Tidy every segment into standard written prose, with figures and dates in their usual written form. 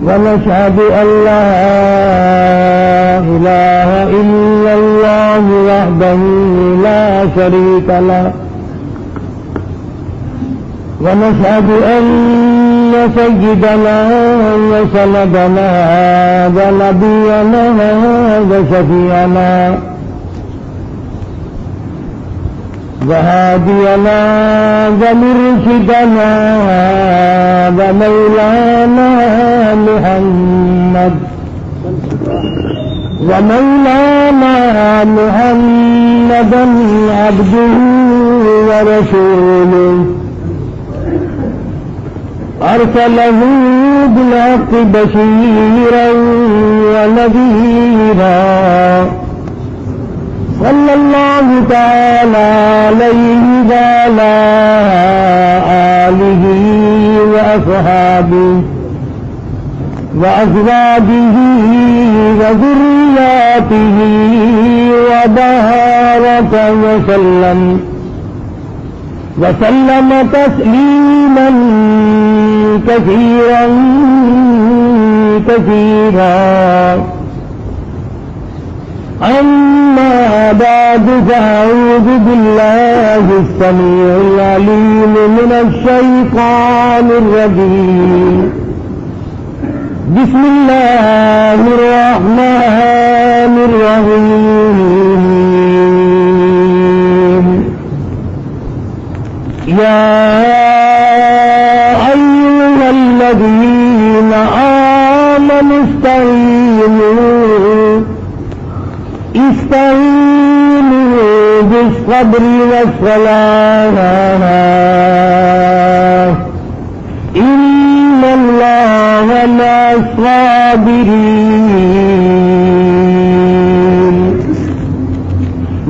ونشهد أن لا إله إلا الله وحده لا شريك له ونشهد أن سيدنا وسندنا ونبينا وشفيعنا وهادينا ومرشدنا ومولانا محمد محمدا عبده ورسوله أرسله بالحق بشيرا ونذيرا صلى الله تعالى عليه وعلى آله وأصحابه وأزواجه وذرياته وبارك وسلم تسليما كثيرا أما بعد فأعوذ بالله السميع العليم من الشيطان الرجيم بسم الله الرحمن الرحيم يا أيها الذين آمنوا استعينوا بالصبر والصلاة إن الله مع الصابرين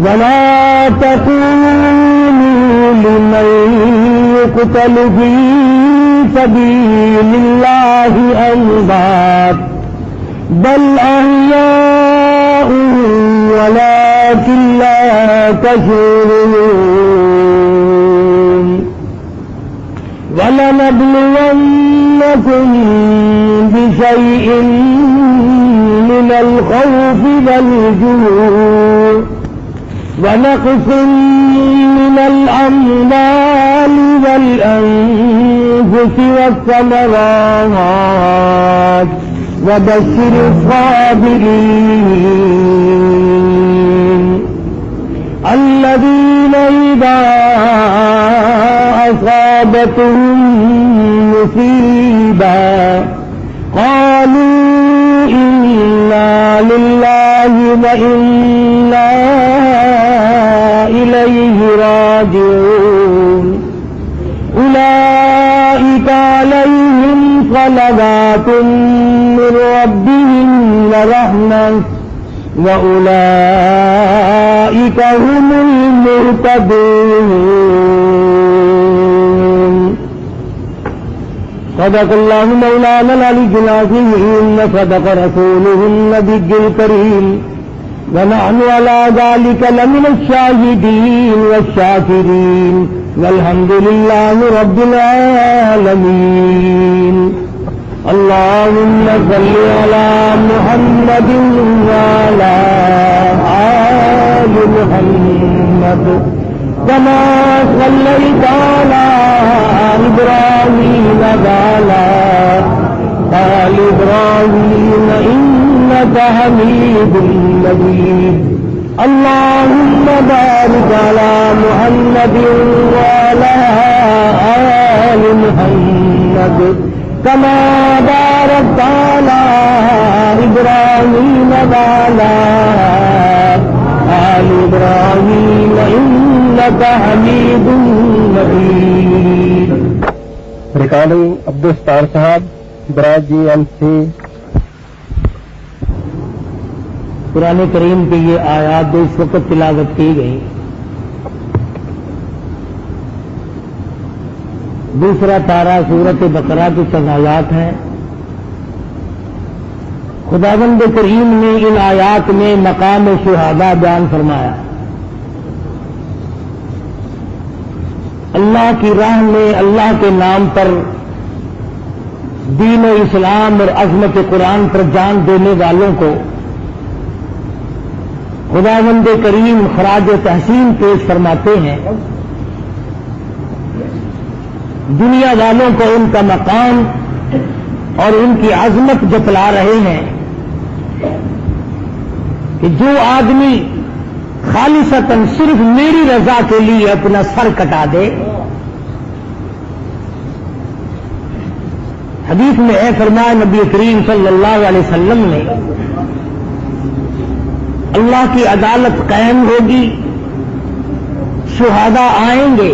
ولا تكونوا لمن يقتل في سبيل الله أموات بل أحياء ولكن لا تشعرون ولنبلونكم بشيء من الخوف والجوع ونقص من الأموال والأنفس والثمرات وبشر الصابرين الذين إذا أصابتهم مصيبة قالوا إنا لله وإنا إليه راجعون أولئك عليهم صلوات من ربهم ورحمة وأولئك هم المهتدون صدق الله مولانا العلي العظيم وصدق رسوله النبي الكريم ونحن على ذلك لمن الشاهدين والشاكرين والحمد لله رب العالمين اللهم صل على محمد وعلى آل محمد كما صليت على إبراهيم وعلى آل إبراهيم إنك حميد مجيد اللهم بارك على محمد وعلى آل محمد كما باركت على إبراهيم وعلى آل إبراهيم إنك حميد مجيد. ریکارڈنگ عبدالستار صاحب برائے جی ایم سی. قرآن کریم کی یہ آیات جو اس وقت تلاوت کی گئی دوسرا پارہ سورت بقرہ کی چند آیات ہیں. خداوند کریم نے ان آیات میں مقام شہادہ بیان فرمایا. اللہ کی راہ میں اللہ کے نام پر دین و اسلام اور عظمت قرآن پر جان دینے والوں کو خداوند کریم خراج تحسین پیش فرماتے ہیں. دنیا والوں کو ان کا مقام اور ان کی عظمت جتلا رہے ہیں کہ جو آدمی خالصتاً صرف میری رضا کے لیے اپنا سر کٹا دے. حدیث میں ہے فرمایا نبی کریم صلی اللہ علیہ وسلم نے اللہ کی عدالت قائم ہوگی, شہداء آئیں گے,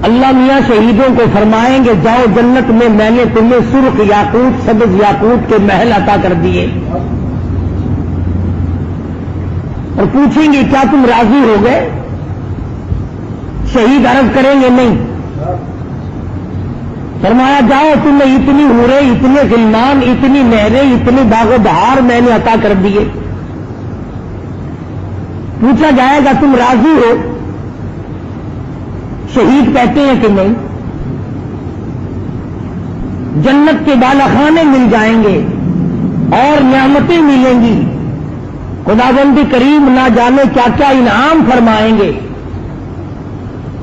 اللہ میاں شہیدوں کو فرمائیں گے جاؤ جنت میں نے تمہیں سرخ یاقوت سبز یاقوت کے محل عطا کر دیے, اور پوچھیں گے کیا تم راضی ہو گئے؟ شہید عرض کریں گے نہیں. فرمایا جاؤ تمہیں اتنی حوریں, اتنے غلمان, اتنی نہریں, اتنے باغ و بہار میں نے عطا کر دیے. پوچھا جائے گا تم راضی ہو؟ شہید کہتے ہیں کہ نہیں. جنت کے بالاخانے مل جائیں گے اور نعمتیں ملیں گی, خداوند کریم نہ جانے کیا کیا انعام فرمائیں گے.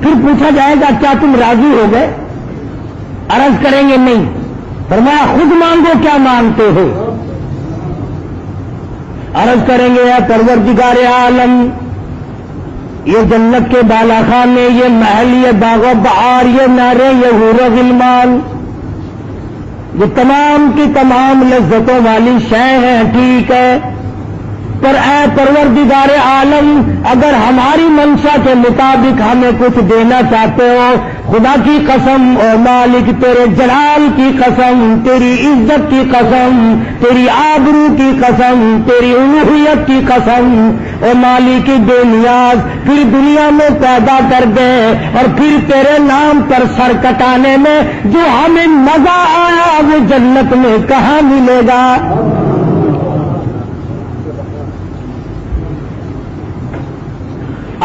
پھر پوچھا جائے گا کیا تم راضی ہو گئے؟ عرض کریں گے نہیں. فرمایا خود مانگو کیا مانگتے ہو؟ عرض کریں گے اے پروردگار عالم, یہ جنت کے بالاخانے, یہ محل, یہ باغ و بہار, یہ نہریں, یہ حور و غلمان, یہ تمام کی تمام لذتوں والی شے ہیں, ٹھیک ہے, پر اے پروردگار عالم اگر ہماری منشا کے مطابق ہمیں کچھ دینا چاہتے ہو, خدا کی قسم او مالک, تیرے جلال کی قسم, تیری عزت کی قسم, تیری آبرو کی قسم, تیری الوہیت کی قسم, او مالک بے نیاز پھر دنیا میں پیدا کر دے, اور پھر تیرے نام پر سر کٹانے میں جو ہمیں مزہ آیا وہ جنت میں کہاں ملے گا؟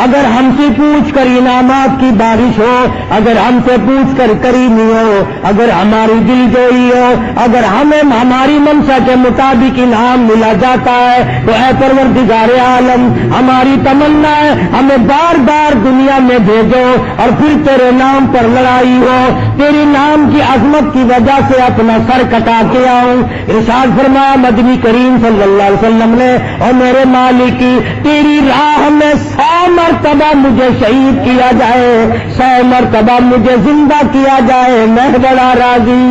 اگر ہم سے پوچھ کر انعامات کی بارش ہو, اگر ہم سے پوچھ کر کریمی ہو, اگر ہماری دل جوئی ہو, اگر ہمیں ہماری منشا کے مطابق انعام ملا جاتا ہے تو اے پروردگار عالم ہماری تمنا ہے ہمیں بار بار دنیا میں بھیجو اور پھر تیرے نام پر لڑائی ہو, تیرے نام کی عظمت کی وجہ سے اپنا سر کٹا کے آؤں. ارشاد فرمایا مدنی کریم صلی اللہ علیہ وسلم نے, اور میرے مالک کی تیری راہ میں 100 مرتبہ مجھے شہید کیا جائے, 100 مرتبہ مجھے زندہ کیا جائے, میں بڑا راضی.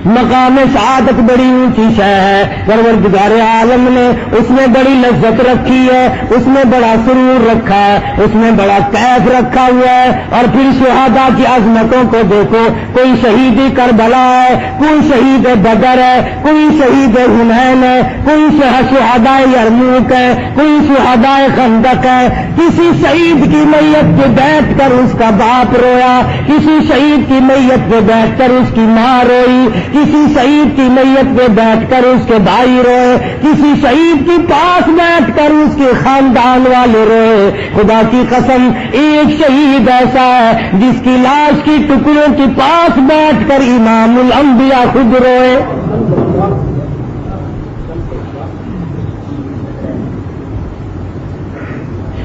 مقام سعادت بڑی اونچی شے ہے, پروردگار عالم نے اس میں بڑی لذت رکھی ہے, اس میں بڑا سرور رکھا ہے, اس میں بڑا کیف رکھا ہوا ہے. اور پھر شہداء کی عظمتوں کو دیکھو, کوئی شہید کربلا ہے, کوئی شہید بدر ہے, کوئی شہید حنین ہے, کوئی شہداء یرموک ہے, کوئی شہداء خندق ہے. کسی شہید کی میت پہ بیٹھ کر اس کا باپ رویا, کسی شہید کی میت پہ بیٹھ کر اس کی ماں روئی, کسی شہید کی میت پہ بیٹھ کر اس کے بھائی روئے, کسی شہید کے پاس بیٹھ کر اس کے خاندان والے روئے. خدا کی قسم ایک شہید ایسا ہے جس کی لاش کی ٹکڑوں کے پاس بیٹھ کر امام الانبیاء خود روئے.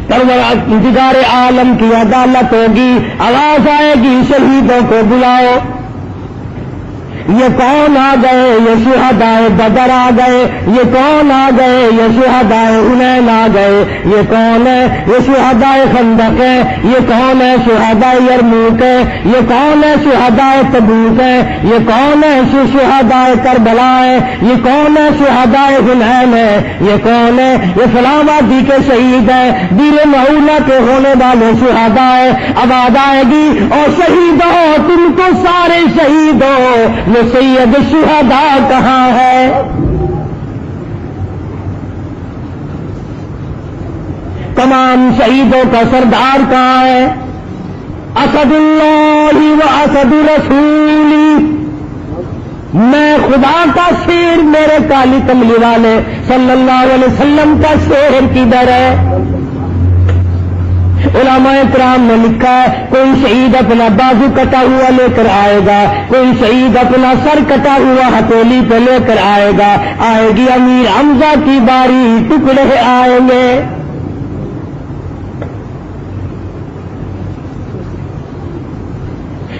پروردگار عالم کی عدالت ہوگی, آواز آئے گی شہیدوں کو بلاؤ. یہ کون آ گئے؟ یہ شہدائے بدر آ گئے. یہ کون آ گئے؟ یہ شہدائے حنین آ گئے. یہ کون ہے؟ یہ شہدائے خندق ہے. یہ کون ہے؟ شہدائے یرموک ہے. یہ کون ہے؟ شہدائے تبوک ہے. یہ کون ہے؟ شہدائے کربلا ہے. یہ کون ہے؟ شہدائے حنین ہے. یہ کون ہے؟ یہ فلاں وادی کے شہید ہیں, دیر معونہ کے ہونے والے شہداء ہے. آواز آئے گی اور شہید ہو تم تو سارے شہید ہو, سید شہداء کہاں ہے؟ تمام شہیدوں کا سردار کہاں ہے؟ اسد اللہ و اسد رسولی. میں خدا کا شیر میرے کالی کملی والے صلی اللہ علیہ وسلم کا شیر کدھر ہے؟ علماء کرام نے لکھا ہے کوئی شہید اپنا بازو کٹا ہوا لے کر آئے گا، کوئی شہید اپنا سر کٹا ہوا ہتھیلی پہ لے کر آئے گا، آئے گی امیر حمزہ کی باری، ٹکڑے آئیں گے۔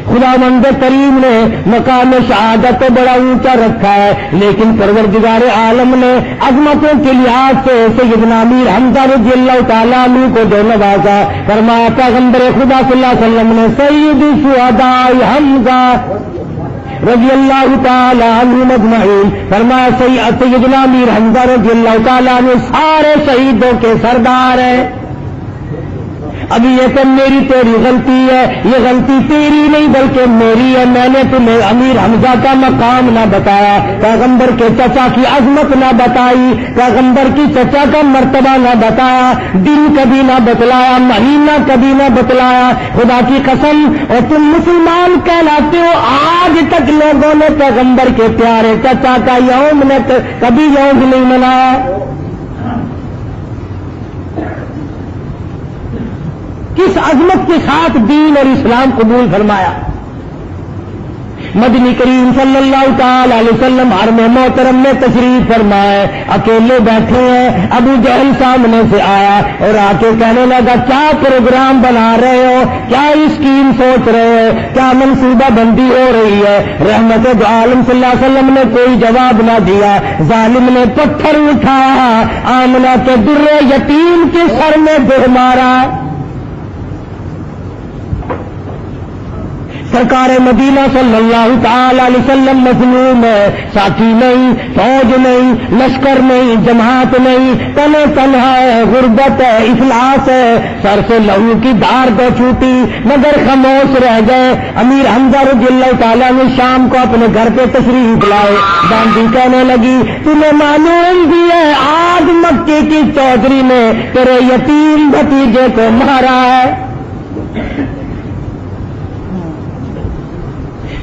خداوند کریم نے مقام شہادت تو بڑا اونچا رکھا ہے، لیکن پروردگار عالم نے عظمتوں کے لحاظ سے سیدنا امیر حمزہ رضی اللہ تعالیٰ عنہ کو جو نوازا، فرمایا پیغمبر خدا صلی اللہ علیہ وسلم نے سید شہداء حمزہ رضی اللہ تعالیٰ عنہ مجمعین، فرمایا سیدنا امیر حمزہ رضی اللہ تعالیٰ عنہ سارے شہیدوں کے سردار ہیں۔ ابھی یہ تو میری تیری غلطی ہے، یہ غلطی تیری نہیں بلکہ میری ہے، میں نے تمہیں امیر حمزہ کا مقام نہ بتایا، پیغمبر کے چچا کی عظمت نہ بتائی، پیغمبر کی چچا کا مرتبہ نہ بتایا، دن کبھی نہ بتلایا، مہینہ کبھی نہ بتلایا، خدا کی قسم، اور تم مسلمان کہلاتے ہو، آج تک لوگوں نے پیغمبر کے پیارے چچا کا یوم نے کبھی یوم نہیں منایا۔ کس عظمت کے ساتھ دین اور اسلام قبول فرمایا۔ مدنی کریم صلی اللہ تعالی علیہ وسلم حرم محترم میں تشریف فرمائے، اکیلے بیٹھے ہیں، ابو جہل سامنے سے آیا اور آ کے کہنے لگا کیا پروگرام بنا رہے ہو، کیا اسکیم سوچ رہے ہو، کیا منصوبہ بندی ہو رہی ہے؟ رحمت دو عالم صلی اللہ علیہ وسلم نے کوئی جواب نہ دیا، ظالم نے پتھر اٹھایا، آمنہ کے در یتیم کے سر میں دے مارا۔ سرکار مدینہ صلی اللہ تعالی علیہ وسلم مظلوم ہے، ساتھی نہیں، فوج نہیں، لشکر نہیں، جماعت نہیں، تنہا تنہا ہے، غربت ہے، افلاس ہے، سر سے لہو کی دھار دو چھوٹی مگر خاموش رہ گئے۔ امیر حمزہ رضی اللہ تعالیٰ نے شام کو اپنے گھر پہ تشریف لائے، باندھی کہنے لگی تمہیں معلوم بھی ہے آج مکے کی چودھری نے تیرے یتیم بھتیجے کو مارا ہے۔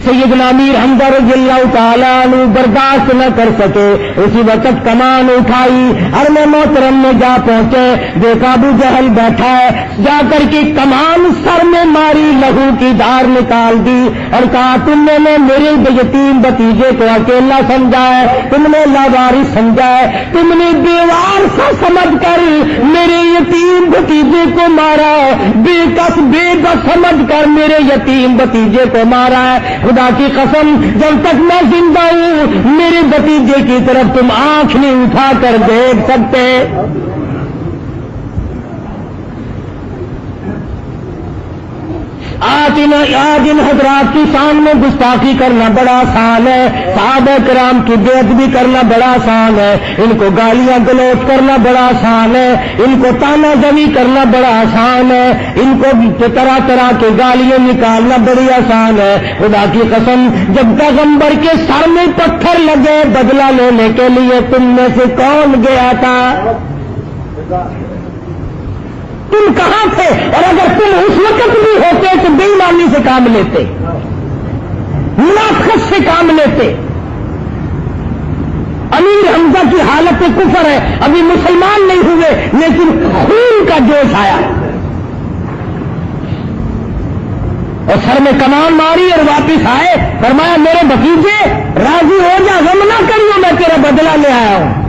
سیدنا امیر حمزہ رضی اللہ تعالیٰ عنہ برداشت نہ کر سکے، اسی وقت کمان اٹھائی، حرم محترم میں جا پہنچے، دیکھا ابو جہل بیٹھا ہے، جا کر کے کمان سر میں ماری، لہو کی دھار نکال دی اور کہا تم نے میرے یتیم بتیجے کو اکیلا سمجھا ہے، تم نے لاوارث سمجھا ہے، تم نے بیوار سا سمجھ کر میرے یتیم بتیجے کو مارا، بے کس بے بس سمجھ کر میرے یتیم بتیجے کو مارا ہے۔ خدا کی قسم جب تک میں زندہ ہوں میرے بتیجے کی طرف تم آنکھ نہیں اٹھا کر دیکھ سکتے۔ آج ان حضرات کی شان میں گستاخی کرنا بڑا آسان ہے، صحابہ کرام کی بے ادبی کرنا بڑا آسان ہے، ان کو گالیاں گلوچ کرنا بڑا آسان ہے، ان کو تانا زنی کرنا بڑا آسان ہے، ان کو طرح طرح کے گالیاں نکالنا بڑی آسان ہے۔ خدا کی قسم جب پیغمبر کے سر میں پتھر لگے بدلہ لینے کے لیے تم میں سے کون گیا تھا؟ تم کہاں تھے؟ اور اگر تم اس وقت بھی ہوتے تو بے ایمانی سے کام لیتے، منافقت سے کام لیتے۔ امیر حمزہ کی حالت کفر ہے، ابھی مسلمان نہیں ہوئے لیکن خون کا جوش آیا اور سر میں کمان ماری اور واپس آئے، فرمایا میرے بھتیجے راضی ہو جا، غم نہ کریو، میں تیرا بدلہ لے آیا ہوں،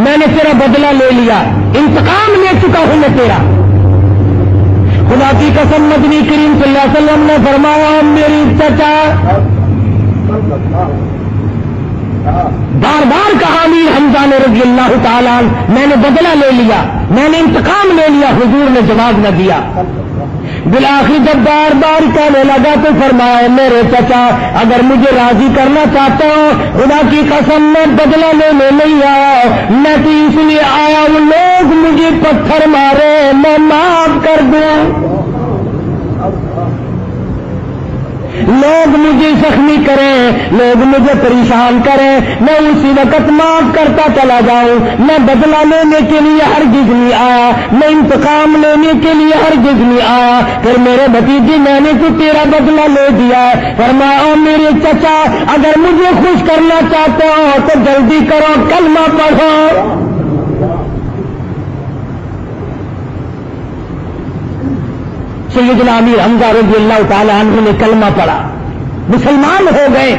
میں نے تیرا بدلہ لے لیا، انتقام لے چکا ہوں میں تیرا۔ خدا کی قسم مدنی کریم صلی اللہ علیہ وسلم نے فرمایا میری چچا بار بار کہا امیر حمزہ نے رضی اللہ تعالیٰ عنہ میں نے بدلہ لے لیا، میں نے انتقام لے لیا، حضور نے جواب نہ دیا۔ بالآخر جب بار بار کہنے لگا تو فرمایا میرے چچا اگر مجھے راضی کرنا چاہتے ہو خدا کی قسم میں بدلہ لینے نہیں آیا، میں تو اس لیے آیا ہوں لوگ مجھے پتھر مارے میں معاف کر دوں، لوگ مجھے زخمی کریں، لوگ مجھے پریشان کریں، میں اسی وقت معاف کرتا چلا جاؤں. میں بدلہ لینے کے لیے ہرگز نہیں آیا، میں انتقام لینے کے لیے ہرگز نہیں آیا. پھر میرے بھتیجے میں نے تو تیرا بدلہ لے دیا ہے. فرمایا میرے چچا اگر مجھے خوش کرنا چاہتے ہو تو جلدی کرو، کلمہ پڑھو. سیدنا امیر حمزہ رضی اللہ تعالی عنہ نے کلمہ پڑھا، مسلمان ہو گئے.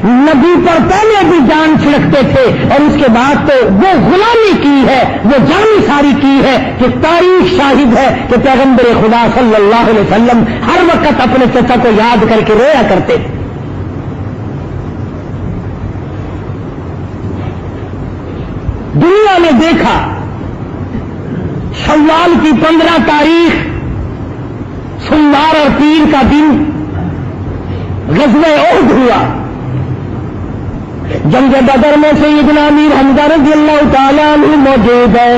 نبی پر پہلے بھی جان چھڑکتے تھے اور اس کے بعد تو وہ غلامی کی ہے، وہ جان ساری کی ہے کہ تاریخ شاہد ہے کہ پیغمبر خدا صلی اللہ علیہ وسلم ہر وقت اپنے چچا کو یاد کر کے رویا کرتے تھے. دنیا نے دیکھا شوال کی 15 تاریخ سوموار اور پیر کا دن غزوہ احد ہوا. جنگ بدر میں سیدنا امیر حمزہ رضی اللہ تعالیٰ عنہ موجود ہے.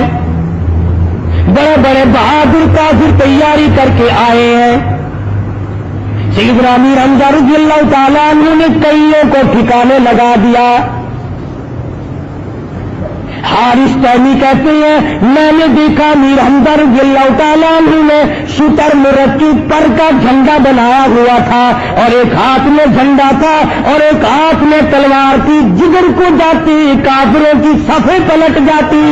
بڑے بڑے بہادر کافر تیاری کر کے آئے ہیں. سیدنا امیر حمزہ رضی اللہ تعالیٰ عنہ نے کئیوں کو ٹھکانے لگا دیا. حارث تیمی کہتے ہیں میں نے دیکھا امیر حمزہ رضی اللہ تعالیٰ عنہ نے شتر مرکب پر کا جھنڈا بنایا ہوا تھا اور ایک ہاتھ میں جھنڈا تھا اور ایک ہاتھ میں تلوار تھی. جگر کو جاتی کافروں کی صفیں پلٹ جاتی.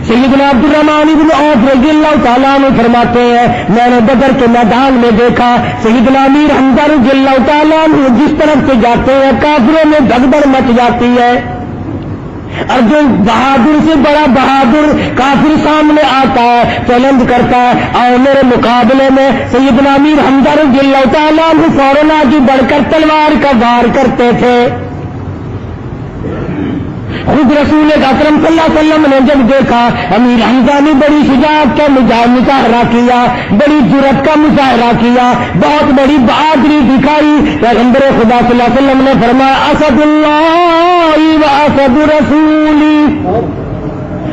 سیدنا عبد الرحمن بن عوف رضی اللہ تعالیٰ عنہ فرماتے ہیں میں نے بدر کے میدان میں دیکھا سیدنا امیر حمزہ رضی اللہ تعالیٰ عنہ جس طرف سے جاتے ہیں کافروں میں بھگدڑ مچ جاتی ہے. اور جو بہادر سے بڑا بہادر کافر سامنے آتا ہے چیلنج کرتا ہے اور میرے مقابلے میں سیدنا امیر حمزہ رضی اللہ تعالیٰ عنہ فوراً آگے بڑھ کر تلوار کا وار کرتے تھے. خود رسول اکرم صلی اللہ علیہ وسلم نے جب دیکھا امیر حمزہ نے بڑی شجاعت کا مظاہرہ کیا، بڑی جرأت کا مظاہرہ کیا، بہت بڑی بہادری دکھائی. پیغمبر خدا صلی اللہ علیہ وسلم نے فرمایا اسد اللہ و اسد رسولی،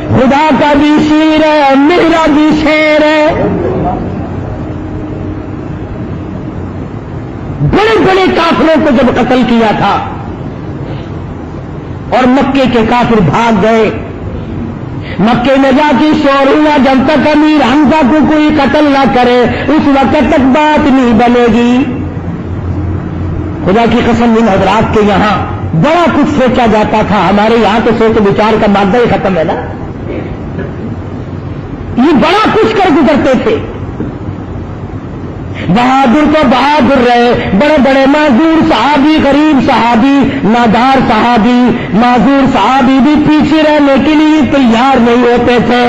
خدا کا بھی شیر ہے میرا بھی شیر ہے. بڑے بڑے کافروں کو جب قتل کیا تھا اور مکے کے کافر بھاگ گئے، مکے میں جا کے شور ہوا جب تک امیر حمزہ کو کوئی قتل نہ کرے اس وقت تک بات نہیں بنے گی. خدا کی قسم ان حضرات کے یہاں بڑا کچھ سوچا جاتا تھا، ہمارے یہاں تو سوچ بچار کا مادہ ہی ختم ہے نا. یہ بڑا کچھ کر گزرتے تھے. بہادر تو بہادر رہے، بڑے بڑے معذور صحابی، غریب صحابی، نادار صحابی، معذور صحابی بھی پیچھے رہنے کے لیے تیار نہیں ہوتے تھے.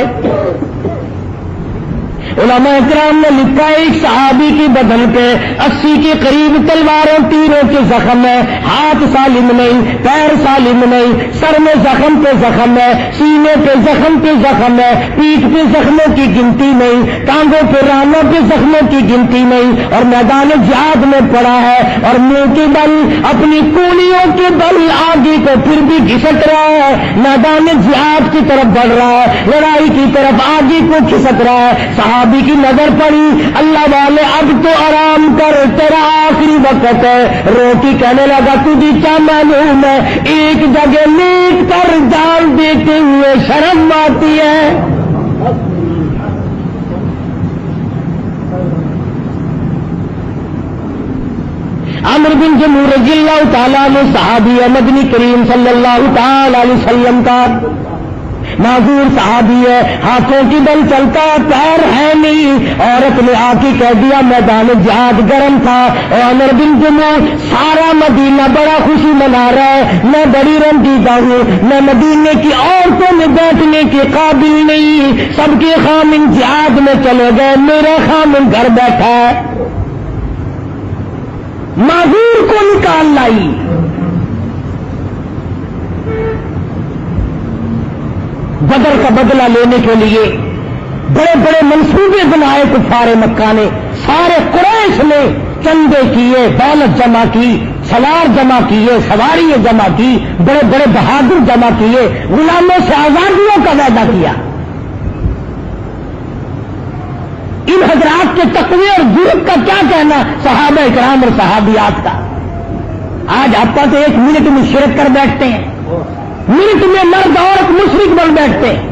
علماء اکرام نے لکھا ہے ایک صحابی کی بدن پہ 80 کے قریب تلواروں تیروں کے زخم ہے، ہاتھ سالم نہیں، پیر سالم نہیں، سر میں زخم پہ زخم ہے، سینے پہ زخم پہ زخم ہے، پیٹھ پہ زخموں کی گنتی نہیں، ٹانگوں پہ رانوں پہ زخموں کی گنتی نہیں، اور میدان جہاد میں پڑا ہے اور منہ کے بل اپنی کونیوں کے بل آگے کو پھر بھی گھسٹ رہا ہے، میدان جہاد کی طرف بڑھ رہا ہے، لڑائی کی طرف آگے کو کھسک رہا ہے. صحابی کی نظر پڑی، اللہ والے اب تو آرام کر تیرا آخری وقت ہے. روٹی کہنے لگا تجھے کیا معلوم ہے ایک جگہ لیٹ کر جان دیتے ہوئے شرم آتی ہے. عمرو بن جموح رضی اللہ تعالیٰ عنہ صحابی ہے، مدنی کریم صلی اللہ تعالی علیہ وسلم کا معذور صحابی ہے، ہاتھوں کی بل چلتا پیر ہے نہیں. عورت نے آ کے کہہ دیا میدان جہاد گرم تھا اور عمرو بن جموح سارا مدینہ بڑا خوشی منا رہا ہے، میں بڑی رنجیدہ ہوں، میں مدینے کی عورتوں میں بیٹھنے کے قابل نہیں، سب کے خامن جہاد میں چلے گئے، میرا خامن گھر بیٹھا ہے. معذور کو نکال لائی. بدر کا بدلہ لینے کے لیے بڑے بڑے منصوبے بنائے کفار مکہ نے، سارے قریش نے چندے کیے، دولت جمع کی، سوار جمع کیے، سواریاں جمع کی، بڑے بڑے بہادر جمع کیے، غلاموں سے آزادیوں کا وعدہ کیا. ان حضرات کے تقوی اور جرأت کا کیا کہنا، صحابہ کرام اور صحابیات کا۔ آج آپ تو 1 منٹ میں شرک کر بیٹھتے ہیں، منٹ میں مرد عورت مشرک بن بیٹھتے ہیں۔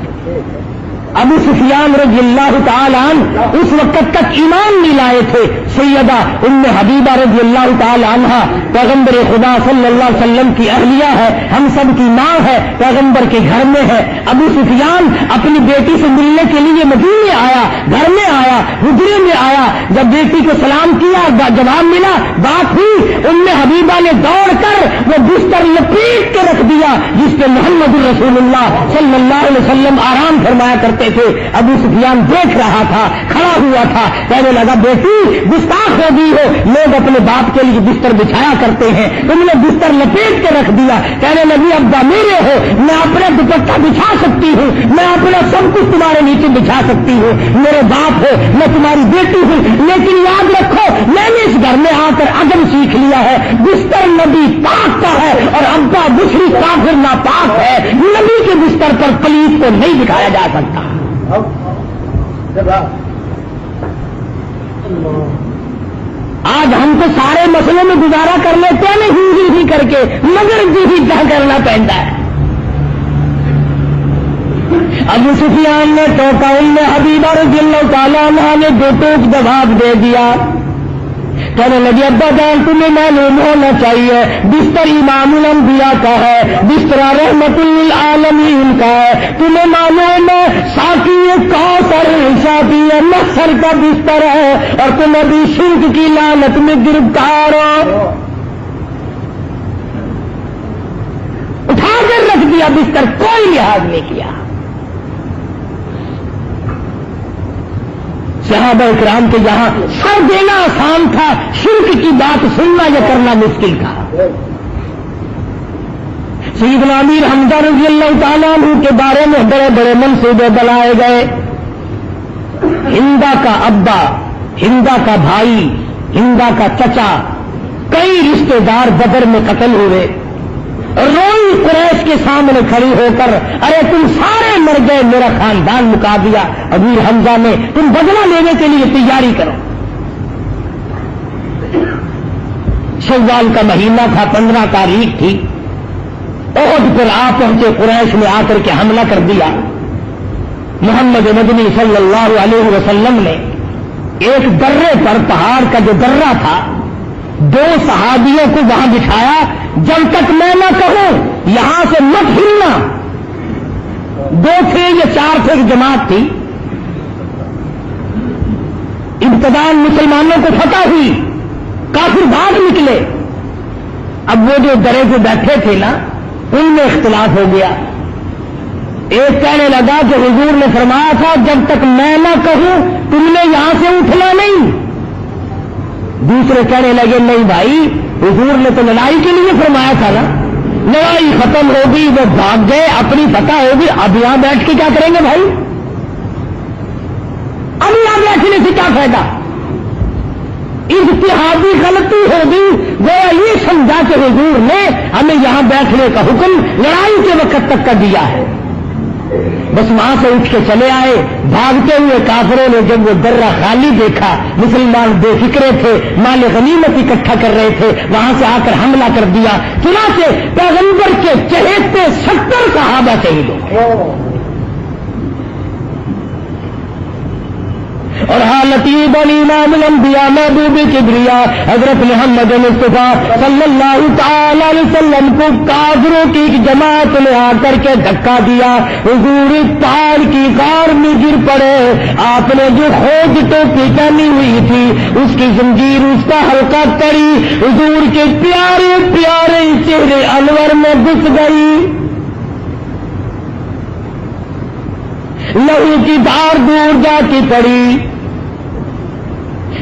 ابو سفیان رضی اللہ تعالی عنہ اس وقت تک ایمان نہیں لائے تھے۔ سیدہ ام حبیبہ رضی اللہ تعالی عنہ پیغمبر خدا صلی اللہ علیہ وسلم کی اہلیہ ہے، ہم سب کی ماں ہے، پیغمبر کے گھر میں ہے۔ ابو سفیان اپنی بیٹی سے ملنے کے لیے مدینے آیا، گھر میں آیا، حجرے میں آیا۔ جب بیٹی کو سلام کیا، جواب ملا، بات ہوئی، ام حبیبہ نے دوڑ کر وہ بستر لپیٹ کے رکھ دیا جس پہ محمد رسول اللہ صلی اللہ علیہ وسلم آرام فرمایا کرتے تھے۔ ابو سفیان دیکھ رہا تھا، کھڑا ہوا تھا، کہنے لگا بیٹی گستاخ ہو گئی ہو، لوگ اپنے باپ کے لیے بستر بچھایا کرتے ہیں، تم نے بستر لپیٹ کے رکھ دیا۔ کہنے لگی ابا میرے ہو، میں اپنا دوپٹہ بچھا سکتی ہوں، میں اپنا سب کچھ تمہارے نیچے بچھا سکتی ہوں، میرے باپ ہو، میں تمہاری بیٹی ہوں، لیکن یاد رکھو میں نے اس گھر میں آ کر ادب سیکھ لیا ہے، بستر نبی پاک کا ہے اور ابا مشرک کافر ناپاک ہے، نبی کے بستر پر پلیت کو نہیں بٹھایا جا سکتا۔ آج ہم تو سارے مسئلوں میں گزارا کر لیتے ہیں ہی کر کے، مگر جی کیا کرنا پڑتا ہے۔ ابو سفیان نے ٹوکا، ام حبیبہ رضی اللہ تعالیٰ عنہ نے دو ٹوک جواب دے دیا۔ کہنے لگی ابا جان تمہیں معلوم ہونا چاہیے بستر امام الانبیاء کا ہے، بستر رحمت للعالمین کا ہے، تمہیں معلوم ہے ساقی کوثر شافی نصر کا بستر ہے اور تم ابھی شرک کی لعنت میں گرفتار ہو۔ اٹھا کر رکھ دیا بستر، کوئی لحاظ نہیں کیا۔ صحابہ کرام کے یہاں سر دینا آسان تھا، شرک کی بات سننا یا کرنا مشکل تھا۔ سیدنا امیر حمزہ رضی اللہ تعالیٰ عنہ کے بارے میں بڑے بڑے منصوبے بنائے گئے۔ ہندا کا ابا، ہندا کا بھائی، ہندا کا چچا، کئی رشتے دار بدر میں قتل ہوئے۔ روئی قریش کے سامنے کھڑی ہو کر ارے تم سارے مر گئے، میرا خاندان مکا دیا۔ امیر حمزہ نے تم بدلہ لینے کے لیے تیاری کرو۔ شوال کا مہینہ تھا، 15 تاریخ تھی۔ احد پر آ پہنچے، قریش نے آ کر کے حملہ کر دیا۔ محمد مدنی صلی اللہ علیہ وسلم نے ایک درے پر، پہاڑ کا جو درہ تھا، 2 صحابیوں کو وہاں بٹھایا، جب تک میں نہ کہوں یہاں سے مت ہلنا۔ 2 تھے یا 4 تھے، جماعت تھی۔ ابتداءً مسلمانوں کو فتح ہوئی، کافر بھاگ نکلے۔ اب وہ جو درے پہ بیٹھے تھے نا، ان میں اختلاف ہو گیا۔ ایک کہنے لگا کہ حضور نے فرمایا تھا جب تک میں نہ کہوں تم نے یہاں سے اٹھنا نہیں۔ دوسرے کہنے لگے نہیں بھائی، حضور نے تو لڑائی کے لیے فرمایا تھا نا، لڑائی ختم ہو گئی، وہ بھاگ گئے، اپنی فتح ہوگی، اب یہاں بیٹھ کے کیا کریں گے بھائی؟ اب یہاں بیٹھنے سے کیا فائدہ؟ اجتہادی غلطی ہوگی، وہ یہ سمجھا کہ حضور نے ہمیں یہاں بیٹھنے کا حکم لڑائی کے وقت تک کر دیا ہے۔ بس وہاں سے اٹھ کے چلے آئے۔ بھاگتے ہوئے کافروں نے جب وہ درہ خالی دیکھا، مسلمان بے فکرے تھے، مال غنیمت اکٹھا کر رہے تھے، وہاں سے آ کر حملہ کر دیا۔ چنانچہ پیغمبر کے چہیتے 70 صحابہ شہید ہو گئے۔ اور حالت بنی امام الانبیاء محبوب کبریا حضرت محمد مصطفیٰ صلی اللہ تعالی علیہ وسلم کو کافروں کی ایک جماعت نے آ کر کے دھکا دیا۔ حضور پہاڑ کی غار میں گر پڑے۔ آپ نے جو خوج ٹوپی پہنی ہوئی تھی اس کی زنجیر، اس کا حلقہ کڑی حضور کے پیارے پیارے چہرے انور میں گھس گئی۔ لہو کی دھار دور جا کے پڑی۔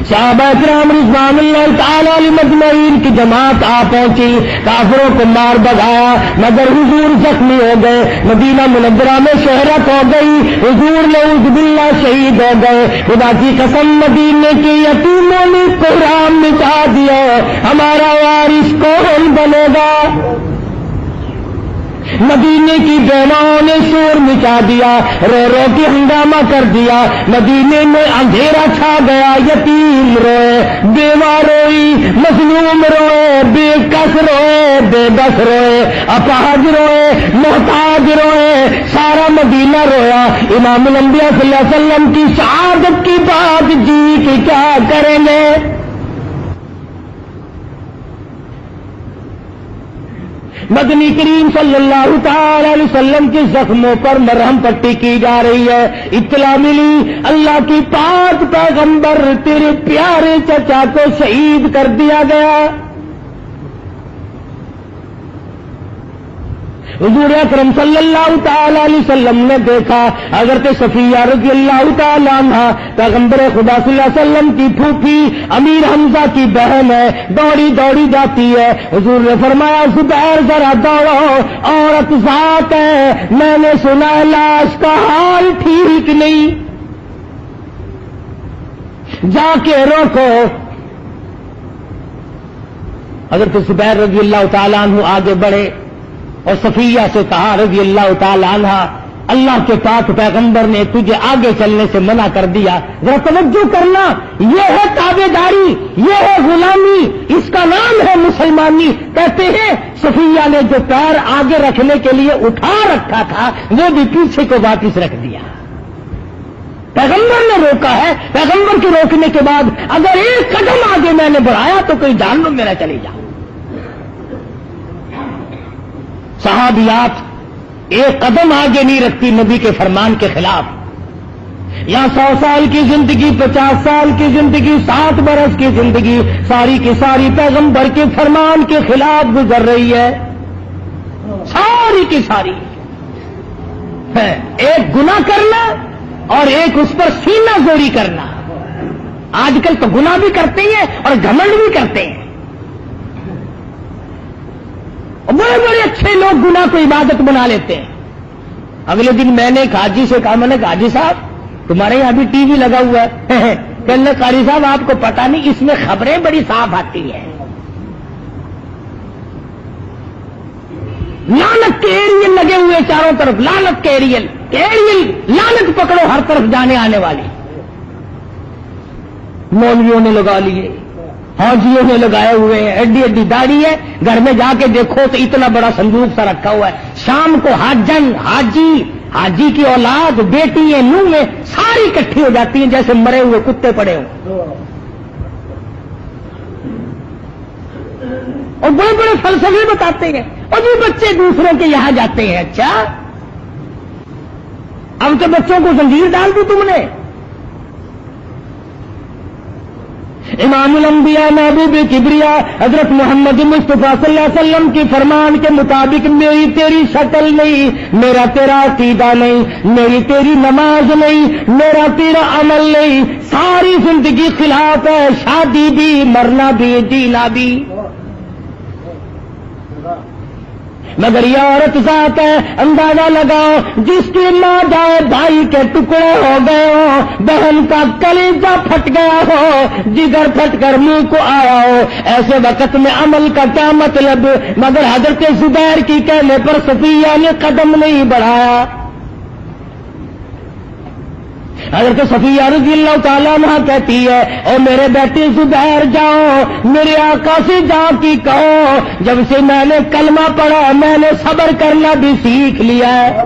صحابہ کرام رضوان اللہ تعالی علیہم اجمعین کی جماعت آ پہنچی، کافروں کو مار بھگایا، مگر حضور زخمی ہو گئے۔ مدینہ منورہ میں شہرت ہو گئی، حضور نعوذ باللہ شہید ہو گئے۔ خدا کی قسم مدینے کے یتیموں نے قرآن مٹا دیا، ہمارا وارث کون بنے گا؟ مدینے کی بہنوں نے شور مچا دیا، رو رو کے ہنگامہ کر دیا، مدینے میں اندھیرا چھا گیا، یتیم روئے، بیوہ روئی، مظلوم روئے، بے کس روئے، بے بس روئے، اپاہج روئے، محتاج روئے، سارا مدینہ رویا۔ امام الانبیاء صلی اللہ علیہ وسلم کی شہادت کی بات جی کہ کیا کریں گے؟ مدنی کریم صلی اللہ تعالی علیہ وسلم کے زخموں پر مرہم پٹی کی جا رہی ہے۔ اطلاع ملی اللہ کی پاک پیغمبر تیرے پیارے چچا کو شہید کر دیا گیا۔ حضور اکرم صلی اللہ تعالی علیہ وسلم نے دیکھا حضرت صفیہ رضی اللہ تعالی عنہ پیغمبر خدا صلی اللہ علیہ وسلم کی پھوپھی امیر حمزہ کی بہن ہے، دوڑی دوڑی جاتی ہے۔ حضور نے فرمایا زبیر ذرا دوڑو، عورت ذات ہے، میں نے سنا لاش کا حال ٹھیک نہیں، جا کے روکو۔ حضرت زبیر رضی اللہ تعالی عنہ آگے بڑھے اور صفیہ سے کہا رضی اللہ تعالی عنہ، اللہ کے پاک پیغمبر نے تجھے آگے چلنے سے منع کر دیا، ذرا توجہ کرنا، یہ ہے تابع داری، یہ ہے غلامی، اس کا نام ہے مسلمانی۔ کہتے ہیں صفیہ نے جو پیر آگے رکھنے کے لیے اٹھا رکھا تھا وہ بھی پیچھے کو واپس رکھ دیا۔ پیغمبر نے روکا ہے، پیغمبر کے روکنے کے بعد اگر ایک قدم آگے میں نے بڑھایا تو کوئی جہنم میں نہ چلی جاؤ۔ صحابیات ایک قدم آگے نہیں رکھتی نبی کے فرمان کے خلاف۔ یہاں 100 سال کی زندگی، 50 سال کی زندگی، 7 برس کی زندگی ساری کی ساری پیغمبر کے فرمان کے خلاف گزر رہی ہے، ساری کی ساری۔ ایک گناہ کرنا اور ایک اس پر سینہ زوری کرنا۔ آج کل تو گناہ بھی کرتے ہیں اور گھمنڈ بھی کرتے ہیں، بڑے بڑے اچھے لوگ گناہ کو عبادت بنا لیتے ہیں۔ اگلے دن میں نے ایک حاجی سے کہا، میں نے کہا حاجی صاحب تمہارے یہاں بھی ٹی وی لگا ہوا ہے؟ کہنے قاری صاحب آپ کو پتا نہیں اس میں خبریں بڑی صاف آتی ہیں، لعنت کے ایریل لگے ہوئے چاروں طرف، لعنت کے ایریل، لعنت پکڑو ہر طرف جانے آنے والی۔ مولویوں نے لگا لیے، حاجیوں نے لگائے ہوئے ہیں، ایڈی ایڈی داڑھی ہے، گھر میں جا کے دیکھو تو اتنا بڑا صندوق سا رکھا ہوا ہے۔ شام کو حاجن، حاجی کی اولاد، بیٹی نوح ساری اکٹھی ہو جاتی ہیں جیسے مرے ہوئے کتے پڑے ہوں، اور بڑے بڑے فلسفے بتاتے ہیں، اور بھی بچے دوسروں کے یہاں جاتے ہیں۔ اچھا اب تو بچوں کو زنجیر ڈال دی تم نے۔ امام الانبیاء محبوب کبریا حضرت محمد مصطفیٰ صلی اللہ علیہ وسلم کی فرمان کے مطابق میری تیری شکل نہیں، میرا تیرا عقیدہ نہیں، میری تیری نماز نہیں، میرا تیرا عمل نہیں، ساری زندگی خلاف ہے، شادی بھی، مرنا بھی، جینا بھی۔ مگر یہ عورت ذات ہے، اندازہ لگاؤ جس کی ماں جائے بھائی کے ٹکڑے ہو گئے ہو، بہن کا کلیجہ پھٹ گیا ہو، جگر پھٹ کر منہ کو آیا ہو، ایسے وقت میں عمل کا کیا مطلب؟ مگر حضرت زبیر کی کہنے پر صفیہ نے قدم نہیں بڑھایا۔ حضرت صفیہ رضی اللہ تعالیٰ عنہ کہتی ہے، اور میرے بیٹے زبیر جاؤ، میرے آقا سے جا کی کہو جب سے میں نے کلمہ پڑھا میں نے صبر کرنا بھی سیکھ لیا ہے،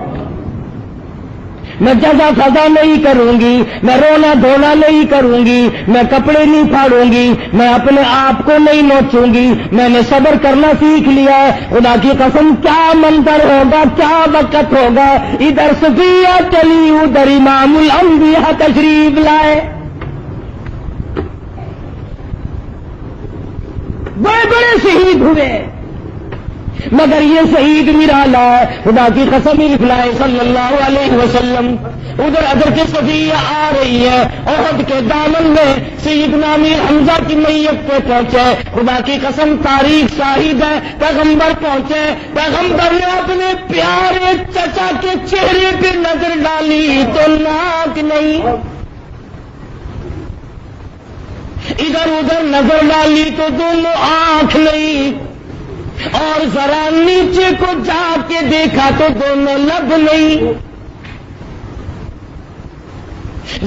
میں جزا سزا نہیں کروں گی، میں رونا دھونا نہیں کروں گی، میں کپڑے نہیں پھاڑوں گی، میں اپنے آپ کو نہیں نوچوں گی، میں نے صبر کرنا سیکھ لیا ہے۔ خدا کی قسم کیا منظر ہوگا، کیا وقت ہوگا، ادھر صفیہ چلی ادھر امام الانبیاء تشریف لائے۔ بڑے بڑے شہید ہوئے مگر یہ شہید نرالا ہے، خدا کی قسم لائے صلی اللہ علیہ وسلم۔ ادھر حضرت صفیہ آ رہی ہے، احد کے دامن میں سیدنا امیر حمزہ کی میت پہ پہنچے، خدا کی قسم تاریخ شاہد ہے، پیغمبر پہنچے، پیغمبر نے اپنے پیارے چچا کے چہرے پہ نظر ڈالی تو ناک نہیں، ادھر ادھر نظر ڈالی تو دونوں آنکھ نہیں، اور ذرا نیچے کو جا کے دیکھا تو دونوں لب نہیں۔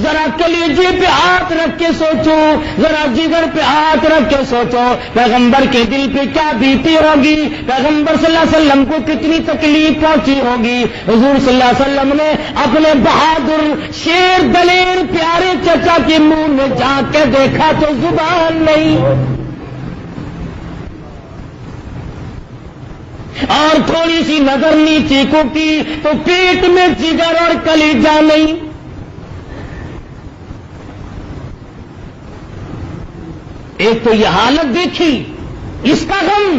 ذرا کلیجے پہ ہاتھ رکھ کے سوچو، ذرا جگر پہ ہاتھ رکھ کے سوچو پیغمبر کے دل پہ کیا بیتی ہوگی، پیغمبر صلی اللہ علیہ وسلم کو کتنی تکلیف پہنچی ہوگی۔ حضور صلی اللہ علیہ وسلم نے اپنے بہادر شیر دلیر پیارے چچا کے منہ میں جھانک کے دیکھا تو زبان نہیں، اور تھوڑی سی نظر نیچے کو کی تو پیٹ میں جگر اور کلیجہ نہیں۔ ایک تو یہ حالت دیکھی، اس کا غم،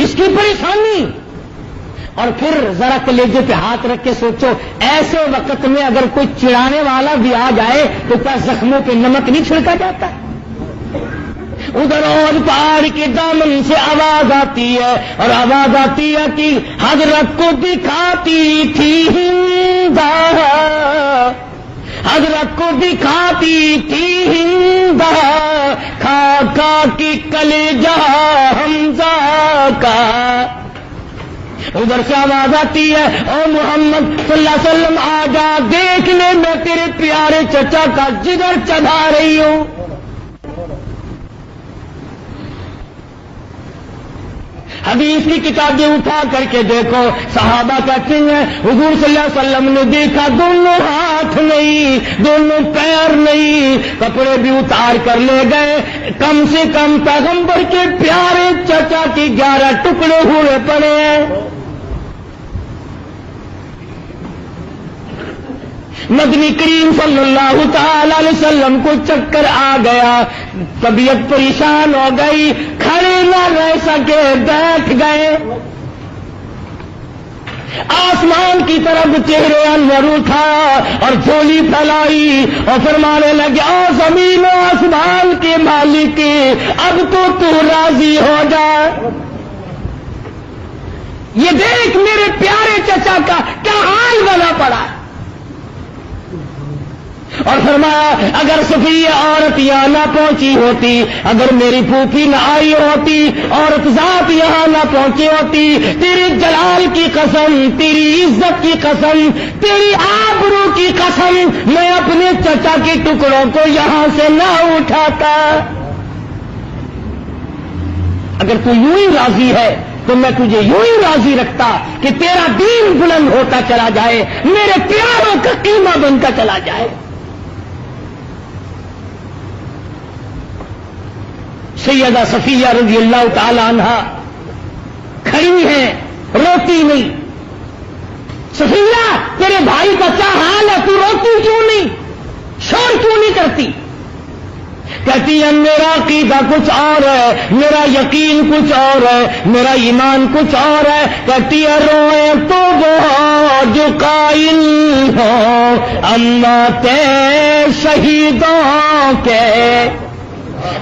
اس کی پریشانی، اور پھر ذرا کلیجے پہ ہاتھ رکھ کے سوچو ایسے وقت میں اگر کوئی چڑھانے والا بھی آ جائے تو کیا زخموں پہ نمک نہیں چھڑکا جاتا؟ ادھر اور پہاڑ کے دامن سے آواز آتی ہے، اور آواز آتی ہے کہ حضرت کو دکھاتی تھی ہندا، حضرت کو دکھاتی تھی ہندا، کھا کھا کی کلیجہ حمزہ کا۔ ادھر سے آواز آتی ہے او محمد صلی اللہ علیہ وسلم آ جا، دیکھ لے میں تیرے پیارے چچا کا جگر چڑھا رہی ہوں۔ حدیث کی کتابیں اٹھا کر کے دیکھو، صحابہ کہتے ہیں حضور صلی اللہ علیہ وسلم نے دیکھا دونوں ہاتھ نہیں، دونوں پیر نہیں، کپڑے بھی اتار کر لے گئے، کم سے کم پیغمبر کے پیارے چچا کی 11 ٹکڑے ہوئے پڑے ہیں۔ نبی کریم صلی اللہ تعالی علیہ وسلم کو چکر آ گیا، طبیعت پریشان ہو گئی، کھڑے نہ رہ سکے، بیٹھ گئے، آسمان کی طرف چہرے انور اٹھا اور جھولی پھیلائی اور فرمانے لگے او زمین و آسمان کے مالک اب تو راضی ہو جا، یہ دیکھ میرے پیارے چچا کا کیا حال بنا پڑا۔ اور فرمایا اگر صفیہ عورت یہاں نہ پہنچی ہوتی، اگر میری پھوپھی نہ آئی ہوتی، عورت ذات یہاں نہ پہنچی ہوتی، تیری جلال کی قسم، تیری عزت کی قسم، تیری آبرو کی قسم، میں اپنے چچا کے ٹکڑوں کو یہاں سے نہ اٹھاتا۔ اگر تو یوں ہی راضی ہے تو میں تجھے یوں ہی راضی رکھتا کہ تیرا دین بلند ہوتا چلا جائے، میرے پیاروں کا قیمہ بنتا چلا جائے۔ سیدہ صفیہ رضی اللہ تعالی عنہا کھڑی ہیں، روتی نہیں۔ صفیہ تیرے بھائی کا کیا حال ہے، تو روتی کیوں نہیں، شور کیوں نہیں کرتی؟ کہتی ہے میرا عقیدہ کچھ اور ہے، میرا یقین کچھ اور ہے، میرا ایمان کچھ اور ہے۔ کہتی ہے روئے تو وہ جو قائل ہو امت شہیدوں کے،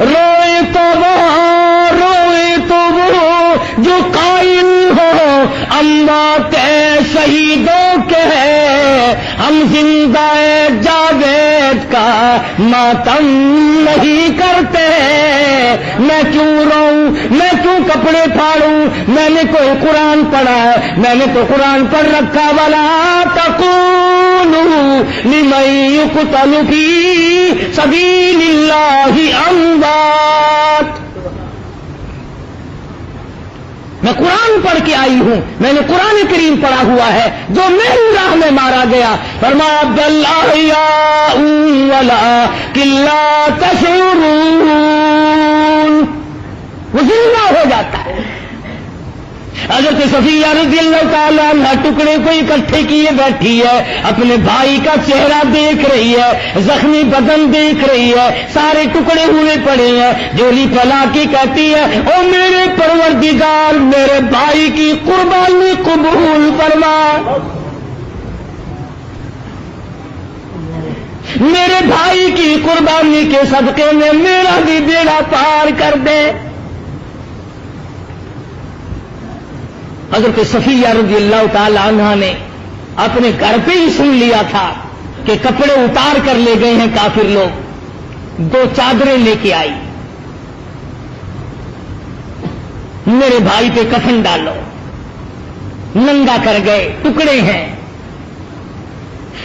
روئے تو وہ جو قائل ہو اموات شہیدوں کے، ہم زندہ جاوید کا ماتم نہیں کرتے۔ میں کیوں روؤں، میں کیوں کپڑے پھاڑوں، میں نے کوئی قرآن پڑھا ہے، میں نے تو قرآن پڑھ رکھا۔ ولا تقولوا لمن يقتل في سبيل الله اموات، میں قرآن پڑھ کے آئی ہوں، میں نے قرآن کریم پڑھا ہوا ہے، جو میری راہ میں مارا گیا فرمایا بل احیاء ولکن لا تشعرون، وہ زندہ ہو جاتا ہے۔ حضرت صفیہ رضی اللہ تعالیٰ عنہ ٹکڑے کو اکٹھے کیے بیٹھی ہے، اپنے بھائی کا چہرہ دیکھ رہی ہے، زخمی بدن دیکھ رہی ہے، سارے ٹکڑے ہوئے پڑے ہیں، جولی پھیلا کے کہتی ہے او میرے پروردگار میرے بھائی کی قربانی قبول فرما، میرے بھائی کی قربانی کے صدقے میں میرا بھی بیڑا پار کر دے۔ حضرت صفیہ رضی اللہ تعالی عنہا نے اپنے گھر پہ ہی سن لیا تھا کہ کپڑے اتار کر لے گئے ہیں کافر لوگ، 2 چادریں لے کے آئی، میرے بھائی پہ کفن ڈالو، ننگا کر گئے، ٹکڑے ہیں،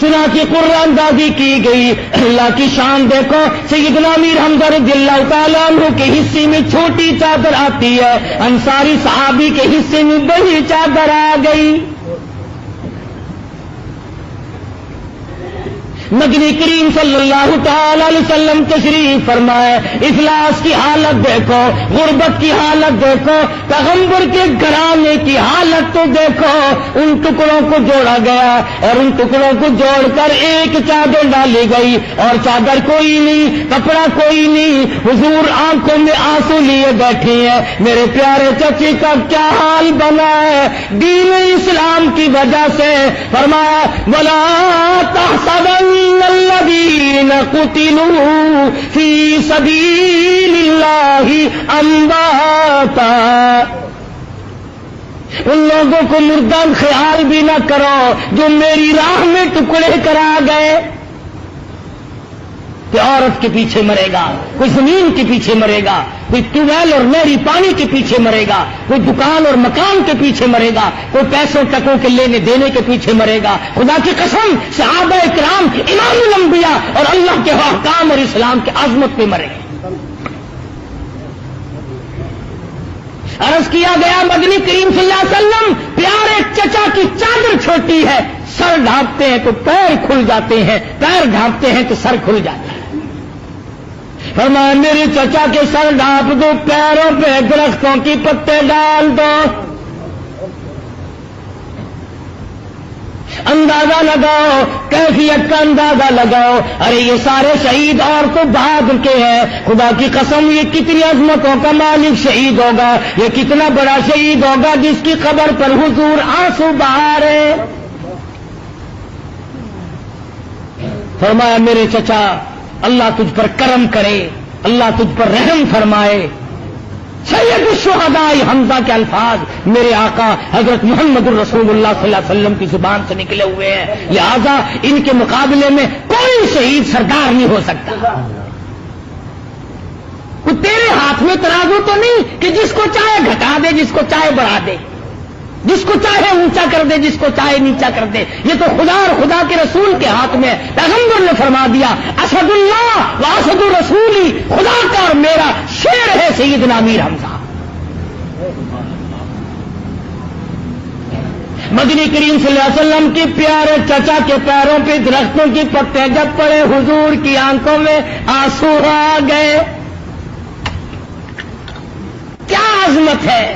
چنانچہ قرآن اندازی کی گئی. اللہ کی شان دیکھو, سیدنا امیر حمزہ رضی اللہ تعالیٰ عنہ کے حصے میں چھوٹی چادر آتی ہے, انصاری صحابی کے حصے میں بڑی چادر آ گئی. نبی کریم صلی اللہ تعالی علیہ وسلم تشریف فرمائے. افلاس کی حالت دیکھو, غربت کی حالت دیکھو, پیغمبر کے گھرانے کی حالت تو دیکھو. ان ٹکڑوں کو جوڑا گیا اور ان ٹکڑوں کو جوڑ کر ایک چادر ڈالی گئی, اور چادر کوئی نہیں, کپڑا کوئی نہیں. حضور آنکھوں میں آنسو لیے بیٹھے ہیں. میرے پیارے چچی کا کیا حال بنا ہے دین اسلام کی وجہ سے. فرمایا ولا تحسبن الذين قتلوا في سبيل الله امواتا. ان لوگوں کو مردہ خیال بھی نہ کرو جو میری راہ میں ٹکڑے کرا گئے. کوئی عورت کے پیچھے مرے گا, کوئی زمین کے پیچھے مرے گا, کوئی ٹیوب ویل اور نہری پانی کے پیچھے مرے گا, کوئی دکان اور مکان کے پیچھے مرے گا, کوئی پیسوں ٹکوں کے لینے دینے کے پیچھے مرے گا. خدا کی قسم صحابہ کرام امام الانبیاء اور اللہ کے احکام اور اسلام کی عظمت پہ مرے. عرض کیا گیا مدنی کریم صلی اللہ علیہ وسلم پیارے چچا کی چادر چھوٹی ہے, سر ڈھانپتے ہیں تو پیر کھل جاتے ہیں, پیر ڈھانپتے ہیں تو سر کھل جاتا ہے. فرمایا میرے چچا کے سر ڈھانپ دو, پیروں پہ درختوں کی پتے ڈال دو. اندازہ لگاؤ, کیفیت کا اندازہ لگاؤ. ارے یہ سارے شہید اور تو بھاگ کے ہیں. خدا کی قسم یہ کتنی عظمتوں کا مالک شہید ہوگا, یہ کتنا بڑا شہید ہوگا جس کی قبر پر حضور آنسو بہا رہے. فرمایا میرے چچا اللہ تجھ پر کرم کرے, اللہ تجھ پر رحم فرمائے. سید الشہداء حمزہ کے الفاظ میرے آقا حضرت محمد الرسول اللہ صلی اللہ علیہ وسلم کی زبان سے نکلے ہوئے ہیں, لہذا ان کے مقابلے میں کوئی شہید سردار نہیں ہو سکتا. کوئی تیرے ہاتھ میں ترازو تو نہیں کہ جس کو چاہے گھٹا دے, جس کو چاہے بڑھا دے, جس کو چاہے اونچا کر دے, جس کو چاہے نیچا کر دے. یہ تو خدا اور خدا کے رسول کے ہاتھ میں. پیغمبر نے فرما دیا اسد اللہ و اسد رسولی, خدا کا اور میرا شیر ہے سیدنا امیر حمزہ. مدنی کریم صلی اللہ علیہ وسلم کے پیارے چچا کے پیروں پہ درختوں کی پتے جب پڑے, حضور کی آنکھوں میں آنسو آ گئے. کیا عظمت ہے.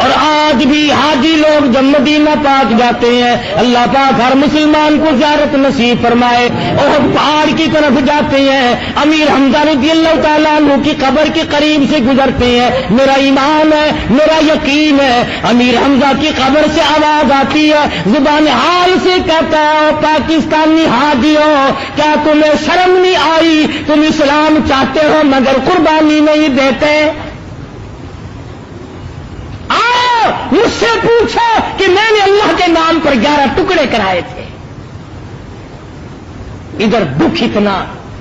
اور آج بھی حاجی لوگ جب مدینہ پاک جاتے ہیں, اللہ پاک ہر مسلمان کو زیارت نصیب فرمائے, اور پہاڑ کی طرف جاتے ہیں, امیر حمزہ رضی اللہ تعالیٰ عنہ کی قبر کے قریب سے گزرتے ہیں. میرا ایمان ہے, میرا یقین ہے, امیر حمزہ کی قبر سے آواز آتی ہے, زبان حال سے کہتا ہے پاکستانی حاجیوں کیا تمہیں شرم نہیں آئی, تم اسلام چاہتے ہو مگر قربانی نہیں دیتے. مجھ سے پوچھو کہ میں نے اللہ کے نام پر 11 ٹکڑے کرائے تھے. ادھر دکھ اتنا,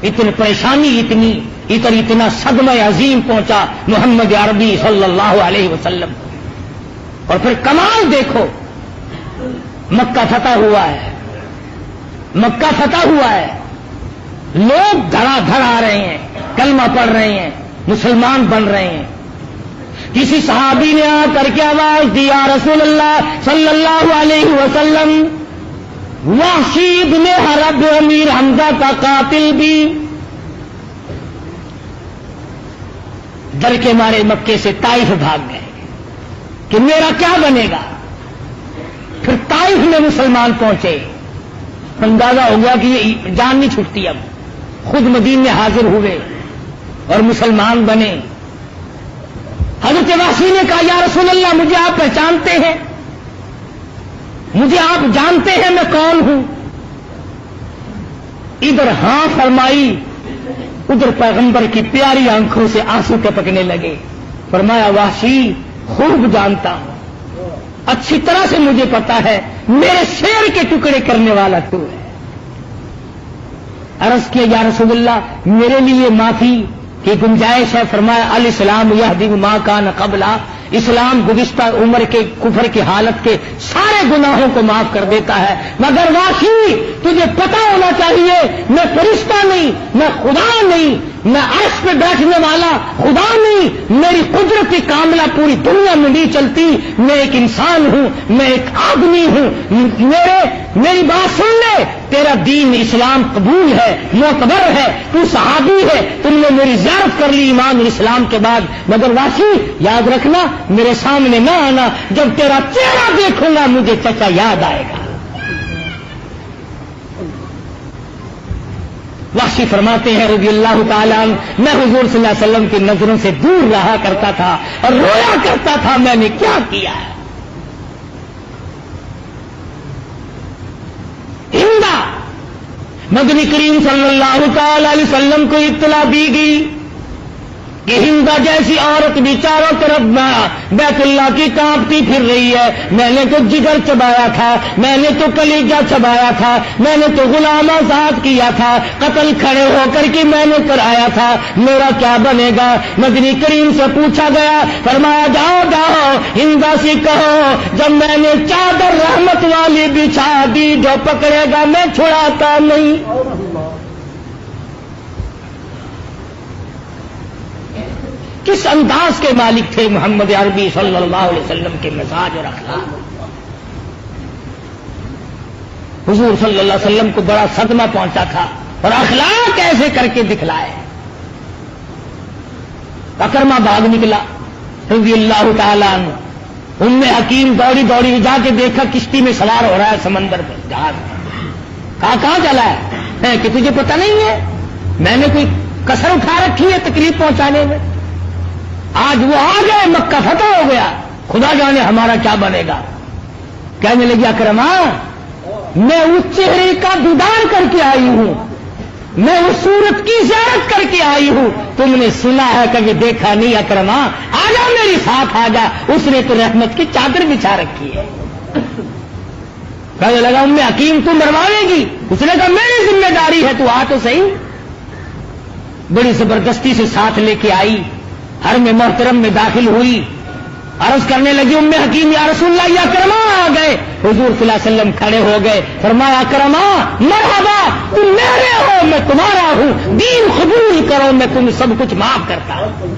اتنی پریشانی اتنی, ادھر اتنا صدمہ عظیم پہنچا محمد عربی صلی اللہ علیہ وسلم. اور پھر کمال دیکھو, مکہ فتح ہوا ہے, مکہ فتح ہوا ہے, لوگ دھڑا دھڑ آ رہے ہیں, کلمہ پڑھ رہے ہیں, مسلمان بن رہے ہیں. کسی صحابی نے آ کر کے آواز دی یا رسول اللہ صلی اللہ علیہ وسلم, وحشی ابن حرب امیر حمزہ کا قاتل بھی. ڈر کے مارے مکے سے طائف بھاگ گئے کہ میرا کیا بنے گا. پھر طائف میں مسلمان پہنچے, اندازہ ہو گیا کہ یہ جان نہیں چھٹتی. اب خود مدینے میں حاضر ہوئے اور مسلمان بنے. حضرت وحشی نے کہا یا رسول اللہ مجھے آپ پہچانتے ہیں, مجھے آپ جانتے ہیں میں کون ہوں. ادھر ہاں فرمائی, ادھر پیغمبر کی پیاری آنکھوں سے آنسو ٹپکنے لگے. فرمایا وحشی خوب جانتا ہوں, اچھی طرح سے مجھے پتا ہے, میرے شیر کے ٹکڑے کرنے والا تو ہے. عرض کیا یا رسول اللہ میرے لیے معافی کی گنجائش ہے. فرمایا الاسلام یہدم ما کان قبلہ, اسلام گزشتہ عمر کے کفر کی حالت کے سارے گناہوں کو معاف کر دیتا ہے، مگر واقعی تجھے پتا ہونا چاہیے میں فرشتہ نہیں، میں خدا نہیں، میں عرش پہ بیٹھنے والا خدا نہیں، میری قدرت کاملہ پوری دنیا میں نہیں چلتی، میں ایک انسان ہوں، میں ایک آدمی ہوں، میری بات سن لے، تیرا دین اسلام قبول ہے، معتبر ہے، تو صحابی ہے، تم نے میری زیارت کر لی ایمان اور اسلام کے بعد، مگر واسی یاد رکھنا میرے سامنے نہ آنا، جب تیرا چہرہ دیکھوں گا مجھے چچا یاد آئے گا۔ وحشی فرماتے ہیں رضی اللہ تعالیٰ عنہ، میں حضور صلی اللہ علیہ وسلم کی نظروں سے دور رہا کرتا تھا اور رویا کرتا تھا، میں نے کیا کیا ہے؟ ہندا مدنی کریم صلی اللہ تعالی علیہ وسلم کو اطلاع دی گئی کہ ہندا جیسی عورت بھی چاروں طرف بیت اللہ کی کانپتی پھر رہی ہے، میں نے تو جگر چبایا تھا، میں نے تو کلیجہ چبایا تھا، میں نے تو غلام آزاد کیا تھا، قتل کھڑے ہو کر کے میں نے کرایا تھا، میرا کیا بنے گا؟ مدنی کریم سے پوچھا گیا، فرمایا جاؤ جاؤ ہندا سے کہو جب میں نے چادر رحمت والی بچھا دی، جو پکڑے گا میں چھڑاتا نہیں۔ کس انداز کے مالک تھے محمد عربی صلی اللہ علیہ وسلم کے مزاج اور اخلاق۔ حضور صلی اللہ علیہ وسلم کو بڑا صدمہ پہنچا تھا اور اخلاق ایسے کر کے دکھلائے۔ اکرمہ بھاگ نکلا رضی اللہ تعالیٰ عنہ، ام حکیم دوڑی دوڑی جا کے دیکھا کشتی میں سوار ہو رہا ہے سمندر میں، جہاز کہاں چلا ہے کہ تجھے پتہ نہیں ہے میں نے کوئی کسر اٹھا رکھی ہے تکلیف پہنچانے میں؟ آج وہ آ گئے، مکہ فتح ہو گیا، خدا جانے ہمارا کیا بنے گا۔ کہنے لگی اکرما میں اس چہرے کا دیدار کر کے آئی ہوں، میں اس صورت کی زیارت کر کے آئی ہوں، تم نے سنا ہے کبھی دیکھا نہیں؟ اکرما آ جا میری ساتھ آ جا، اس نے تو رحمت کی چادر بچھا رکھی ہے۔ کہنے لگا ام حکیم تم مروانے گی؟ اس نے کہا میری ذمہ داری ہے، تو آ تو صحیح۔ بڑی زبردستی سے ساتھ لے کے آئی، حرم محترم میں داخل ہوئی، عرض کرنے لگی ام حکیم یا رسول اللہ یا اکرما آ گئے۔ حضور صلی اللہ علیہ وسلم کھڑے ہو گئے، فرمایا اکرما مرحبا، تم میرے ہو میں تمہارا ہوں، دین قبول کرو میں تمہیں سب کچھ معاف کرتا ہوں۔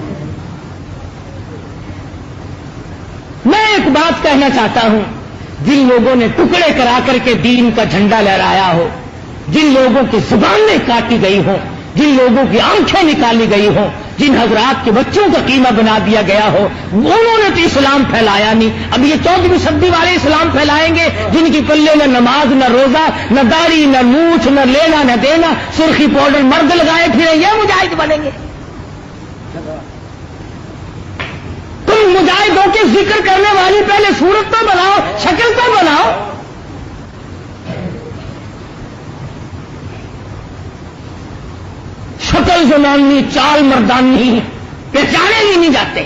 میں ایک بات کہنا چاہتا ہوں، جن لوگوں نے ٹکڑے کرا کر کے دین کا جھنڈا لہرایا ہو، جن لوگوں کی زبانیں کاٹی گئی ہوں، جن لوگوں کی آنکھیں نکالی گئی ہوں، جن حضرات کے بچوں کا قیمہ بنا دیا گیا ہو، انہوں نے تو اسلام پھیلایا نہیں۔ اب یہ 14ویں صدی والے اسلام پھیلائیں گے جن کی پلے نہ نماز نہ روزہ نہ داڑھی نہ مونچھ نہ لینا نہ دینا، سرخی پاؤڈر مرد لگائے پھریں، یہ مجاہد بنیں گے؟ تم مجاہدوں کے ذکر کرنے والی پہلے صورت تو بناؤ، شکل تو بناؤ۔ شکل زمانی چال مردانی پہچانے ہی نہیں جاتے،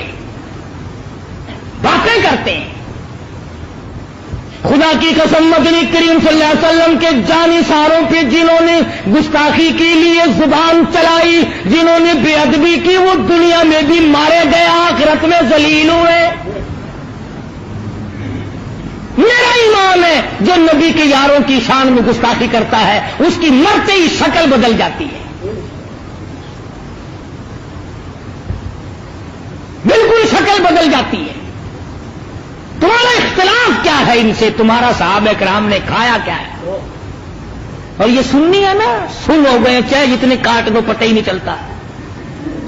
باتیں کرتے ہیں۔ خدا کی قسم مدنی کریم صلی اللہ علیہ وسلم کے جانی ساروں پہ جنہوں نے گستاخی کے لیے زبان چلائی، جنہوں نے بے ادبی کی، وہ دنیا میں بھی مارے گئے، آخرت میں ذلیل ہوئے۔ میرا ایمان ہے جو نبی کے یاروں کی شان میں گستاخی کرتا ہے اس کی مرتے ہی شکل بدل جاتی ہے، بالکل شکل بدل جاتی ہے۔ تمہارا اختلاف کیا ہے ان سے؟ تمہارا صحابہ کرام نے کھایا کیا ہے؟ اور یہ سننی ہے نا، سن ہو گئے چاہے جتنے کاٹ دو پتہ ہی نہیں چلتا۔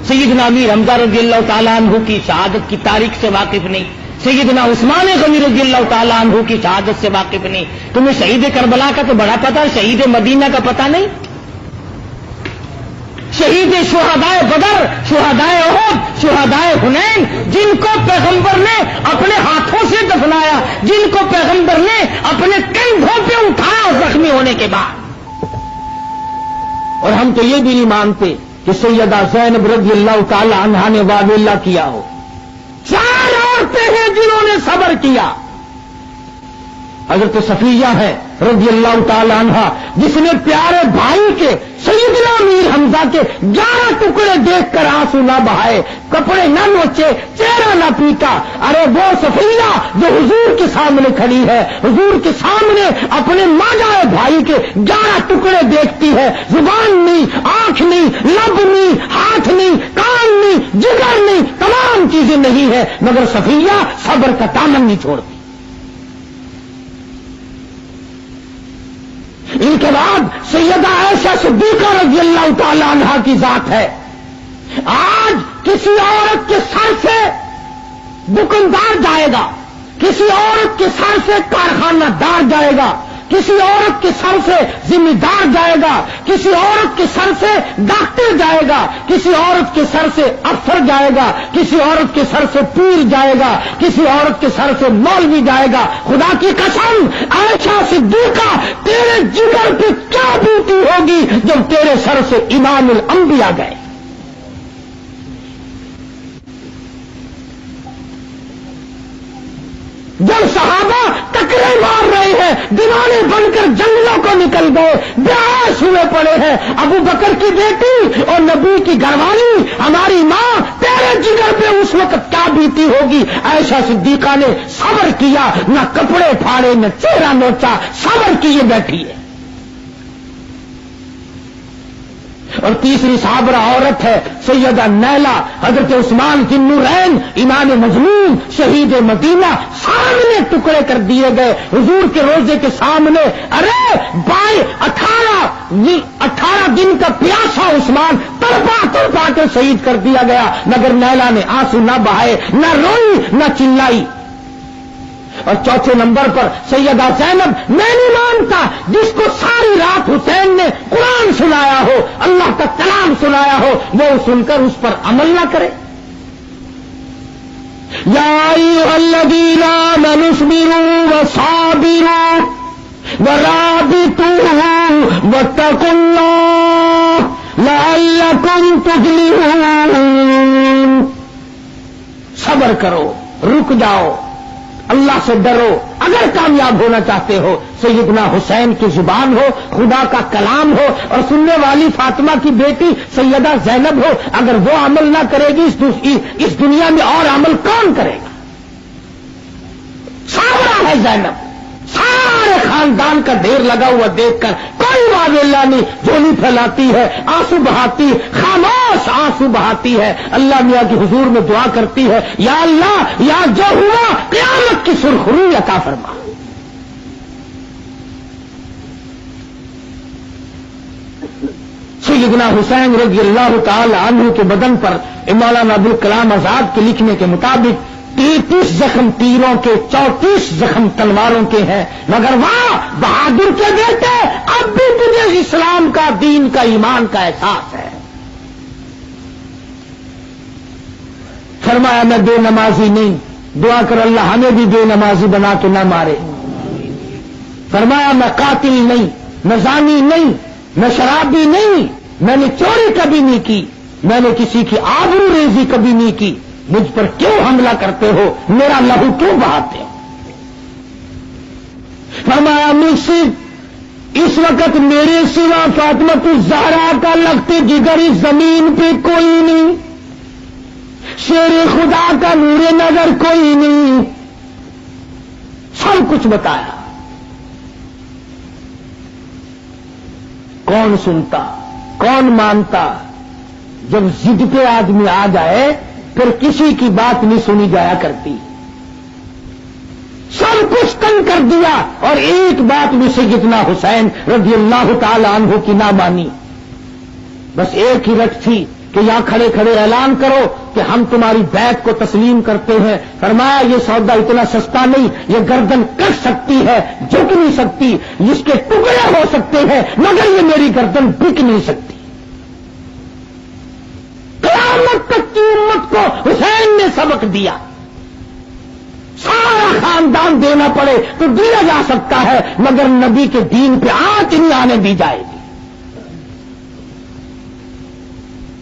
سیدنا امیر حمزہ رضی اللہ تعالیٰ عنہ کی شہادت کی تاریخ سے واقف نہیں، سیدنا عثمان غنی رضی اللہ تعالیٰ عنہ کی شہادت سے واقف نہیں، تمہیں شہید کربلا کا تو بڑا پتہ، شہید مدینہ کا پتہ نہیں؟ شہید شہدائے بدر، شہدائے احد، شہدائے حنین، جن کو پیغمبر نے اپنے ہاتھوں سے دفنایا، جن کو پیغمبر نے اپنے کندھوں پہ اٹھایا زخمی ہونے کے بعد۔ اور ہم تو یہ بھی نہیں مانتے کہ سیدہ زینب رضی اللہ تعالی عنہا نے واویلا کیا ہو۔ 4 عورتیں ہیں جنہوں نے صبر کیا، حضرت صفیہ ہے، رضی اللہ تعالی عنہ، جس نے پیارے بھائی کے سیدنا امیر حمزہ کے 11 ٹکڑے دیکھ کر آنسو نہ بہائے، کپڑے نہ نوچے، چہرہ نہ پیٹا. ارے وہ صفیہ جو حضور کے سامنے کھڑی ہے، حضور کے سامنے اپنے ماجائے بھائی کے 11 ٹکڑے دیکھتی ہے، زبان نہیں، آنکھ نہیں، لب نہیں، ہاتھ نہیں، کان نہیں، جگر نہیں، تمام چیزیں نہیں ہے، مگر صفیہ صبر کا دامن نہیں چھوڑتی. ان کے بعد سیدہ عائشہ صدیقہ رضی اللہ تعالی عنہا کی ذات ہے. آج کسی عورت کے سر سے دکاندار جائے گا، کسی عورت کے سر سے کارخانہ دار جائے گا، کسی عورت کے سر سے ذمہ دار جائے گا، کسی عورت کے سر سے ڈاکٹر جائے گا، کسی عورت کے سر سے افسر جائے گا، کسی عورت کے سر سے پیر جائے گا، کسی عورت کے سر سے مولوی جائے گا. خدا کی قسم عائشہ صدیقہ تیرے جگر پہ کیا بیتی ہوگی جب تیرے سر سے امام الانبیاء گئے. جب صحابہ ٹکرے مار رہے ہیں، دیوانے بن کر جنگلوں کو نکل گئے، بے ہوش ہوئے پڑے ہیں. ابو بکر کی بیٹی اور نبی کی گھروالی ہماری ماں تیرے جگر پہ اس وقت کیا بیتی ہوگی. عائشہ صدیقہ نے صبر کیا، نہ کپڑے پھاڑے، نہ چہرہ نوچا، صبر کیے بیٹھی ہے. اور تیسری صابرہ عورت ہے سیدہ نیلا، حضرت عثمان ذی النورین، امام مظلوم، شہید مدینہ، سامنے ٹکڑے کر دیے گئے حضور کے روزے کے سامنے. ارے بھائی 18 دن کا پیاسا عثمان تڑپا کے شہید کر دیا گیا، مگر نیلا نے آنسو نہ بہائے، نہ روئی، نہ چلائی. اور چوتھے نمبر پر سیدہ زینب، میں نہیں مانتا جس کو ساری رات حسین نے قرآن سنایا ہو، اللہ کا کلام سنایا ہو، وہ سن کر اس پر عمل نہ کرے. یا ایھا الذین آمنوا اصبروا وصابروا ورابطوا واتقوا اللہ لعلکم تفلحون. صبر کرو، رک جاؤ، اللہ سے ڈرو. اگر کامیاب ہونا چاہتے ہو، سیدنا حسین کی زبان ہو، خدا کا کلام ہو، اور سننے والی فاطمہ کی بیٹی سیدہ زینب ہو. اگر وہ عمل نہ کرے گی اس دنیا میں اور عمل کون کرے گا؟ صابرہ ہے زینب. سارے خاندان کا ڈھیر لگا ہوا دیکھ کر کوئی واویلا نہیں، جھولی پھیلاتی ہے، آنسو بہاتی، خاموش آنسو بہاتی ہے. اللہ میاں کی حضور میں دعا کرتی ہے، یا اللہ، یا جو ہوا قیامت کی سرخروئی عطا فرما. سیدنا حسین رضی اللہ تعالی عنہ کے بدن پر مولانا ابوالکلام آزاد کے لکھنے کے مطابق 33 زخم تیروں کے، 34 زخم تلواروں کے ہیں. مگر واہ بہادر کے بیٹے، اب بھی تجھے اسلام کا، دین کا، ایمان کا احساس ہے. فرمایا میں بے نمازی نہیں، دعا کر اللہ ہمیں بھی بے نمازی بنا کے نہ مارے. فرمایا میں قاتل نہیں، میں زانی نہیں، میں شرابی نہیں، میں نے چوری کبھی نہیں کی، میں نے کسی کی آبرو ریزی کبھی نہیں کی. مجھ پر کیوں حملہ کرتے ہو؟ میرا لہو کیوں بہاتے ہو؟ فرمایا مجھ سے اس وقت میرے سوا فاطمہ الزہرا کا لگتے جگر اس زمین پہ کوئی نہیں، شیر خدا کا نور نظر کوئی نہیں. سب کچھ بتایا. کون سنتا، کون مانتا؟ جب ضد پہ آدمی آ جائے پھر کسی کی بات نہیں سنی جایا کرتی. سب کچھ تنگ کر دیا اور ایک بات بھی سیدنا حسین رضی اللہ تعالی عنہ کی نہ مانی. بس ایک ہی رٹ تھی کہ یہاں کھڑے کھڑے اعلان کرو کہ ہم تمہاری بیعت کو تسلیم کرتے ہیں. فرمایا یہ سودا اتنا سستا نہیں، یہ گردن کٹ سکتی ہے، جھک نہیں سکتی، جس کے ٹکڑے ہو سکتے ہیں، مگر یہ میری گردن بک نہیں سکتی. قیامت تک کی امت کو حسین نے سبق دیا. سارا خاندان دینا پڑے تو دیا جا سکتا ہے، مگر نبی کے دین پہ آنچ نہیں آنے دی جائے گی.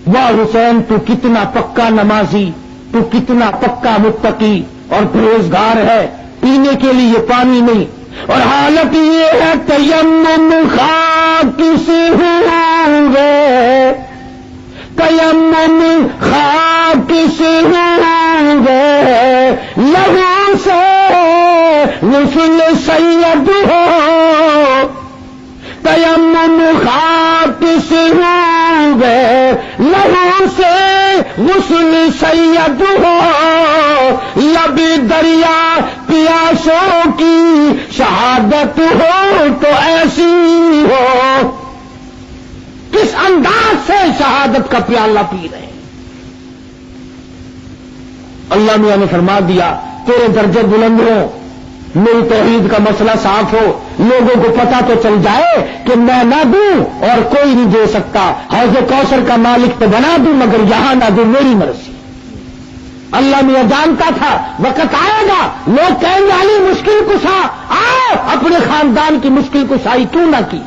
واہ حسین تو کتنا پکا نمازی، تو کتنا پکا متقی اور پرہیزگار ہے. پینے کے لیے پانی نہیں، اور حالت یہ ہے تیمم خاک سے ہوں گے، تیمم خاک سے ہوں گے، لہو سے غسل سید ہو، تیمم خاک سے ہوں گے، لہو سے غسل سید ہو، لب دریا پیاسوں کی شہادت ہو تو ایسی ہو۔ کس انداز سے شہادت کا پیالہ پی رہے ہیں؟ اللہ میاں نے فرما دیا تیرے درجے بلند ہو، میری توحید کا مسئلہ صاف ہو، لوگوں کو پتہ تو چل جائے کہ میں نہ دوں اور کوئی نہیں دے سکتا، حوض کوثر کا مالک تو بنا دوں مگر یہاں نہ دوں، میری مرضی۔ اللہ میاں جانتا تھا وقت آئے گا لوگ کہیں گے علی مشکل کشا آؤ، اپنے خاندان کی مشکل کشائی کیوں نہ کی؟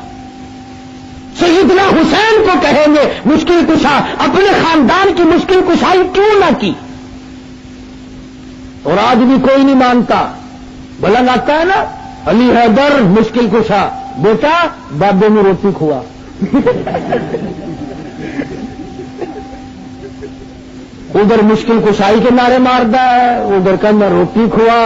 سیدنا حسین کو کہیں گے مشکل کشا، اپنے خاندان کی مشکل کشائی کیوں نہ کی؟ اور آج بھی کوئی نہیں مانتا، بلند آتا ہے نا علی حیدر مشکل کشا، بیٹا بابے میں روٹی کھوا۔ ادھر مشکل کشائی کے نعرے مارتا ہے، ادھر کہ میں روٹی کھوا،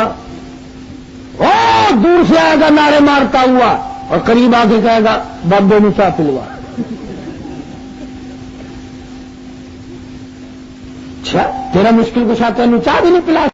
اور دور سے آئے گا نعرے مارتا ہوا اور قریب آ کے کہے گا بابے میں چاہ پلوا۔ اچھا تیرا مشکل کشا تینوں چاہ بھی نہیں پلا